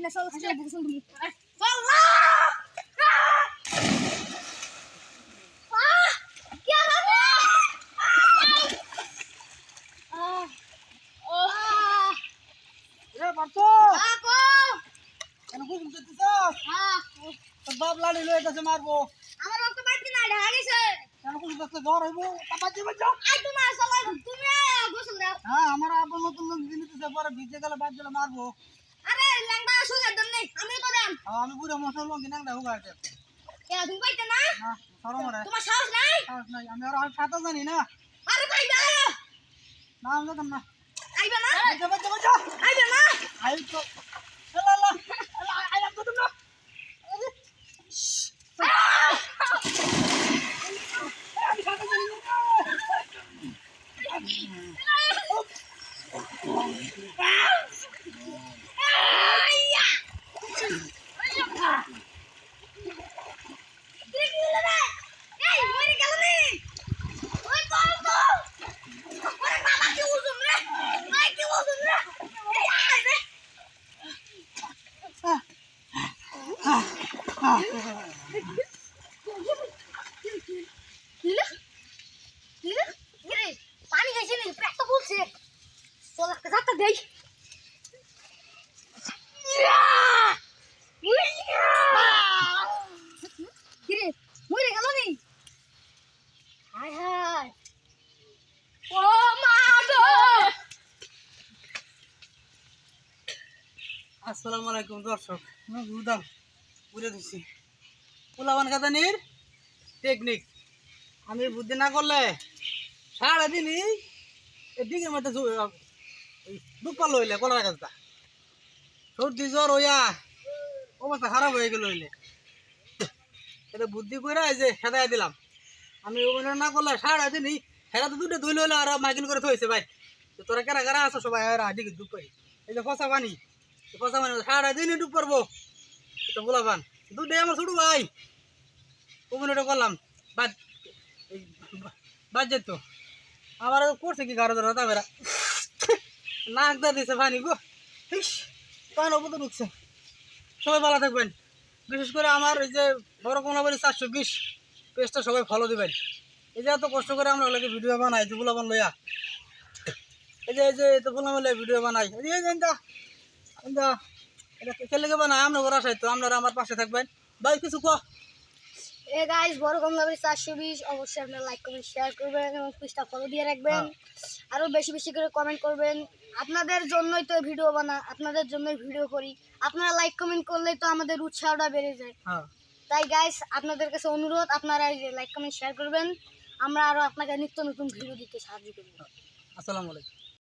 না চল চল বাপ লাড়ি লয়ে গেছে মারবো আমার রক্ত পাইতে না ঢা গেছে কেন কোন কাছে জ্বর হইব বাচ্চা বাচ্চা আই তোমার সবাই তুমি গোসল দাও হ্যাঁ আমার আব্বা নতুন নতুন জিনিস পরে ভিজে গেলে বাদ দিলে মারবো আরে ল্যাংড়া সুগার দাম নেই আমি তো দেন আমি পুরো মশলা লঙ্গি নাংটা হুগাইতে কে তুমি পাইতে না না সরমরে তোমার সাহস নাই সাহস নাই আমি আর সাঁতার জানি না আরে পাইবা না আমি যেতাম না আইবা না বাচ্চা বাচ্চা বাচ্চা আইবা না আই তো লা আই আম তো না আমি সাঁতার জানি না পানি খাইছে নি পেট তো ফুলছে চল একটা যাত্রা দেই কিরে মরে গেল নি হায় হায় ও মা গো আসসালামু আলাইকুম দর্শক আমি বুদাম পুরে দিছি পোলাবান কাদানির টেকনিক আমি বুদ্ধি না করলে সারাদিনই এদিকের মধ্যে দুপাল হইলে কলার গাছটা সর্দি জ্বর হইয়া অবস্থা খারাপ হয়ে গেল হইলে এটা বুদ্ধি করে এই যে খেদাই দিলাম আমি অভিনয় না করলে সারাদিনই হেরা তো দুটো ধুইলে হইলে আর মাইকিন করে থইছে ভাই তোরা কেরা কেরা আছো সবাই এদিকে ডুব পাই এই যে ফসা পানি সারাদিনই ডুব পারবো তো পোলাবান দুটোই আমার ছোট ভাই অভিনয়টা করলাম বাদ বাদ যেত আমার করছে কি গাড়ো ধরা তাবেরা নাক দা দিছে পানি গো কান ওপরে ঢুকছে সবাই ভালো থাকবেন বিশেষ করে আমার এই যে বড় কোনাবাড়ি 420 পেজটা সবাই ফলো দিবেন এই যে এত কষ্ট করে আমরা ওগুলোকে ভিডিও বানাই যে পোলাবান লইয়া এই যে এত পোলাবান লইয়া ভিডিও বানাই এই যে এটা কে বানাই আমরা ওরা সাইতো আপনারা আমার পাশে থাকবেন ভাই কিছু কো এ গাইস বড় কমলাবাড়ি 420 অবশ্যই আপনারা লাইক কমেন্ট শেয়ার করবেন এবং পেজটা ফলো দিয়ে রাখবেন আরো বেশি বেশি করে কমেন্ট করবেন আপনাদের জন্যই তো ভিডিও আপনাদের জন্যই ভিডিও করি আপনারা লাইক কমেন্ট করলেই তো আমাদের উৎসাহটা বেড়ে যায় তাই গাইস আপনাদের কাছে অনুরোধ আপনারা এই যে লাইক কমেন্ট শেয়ার করবেন আমরা আরো আপনাকে নিত্য নতুন ভিডিও দিতে সাহায্য করব আসসালামু আলাইকুম।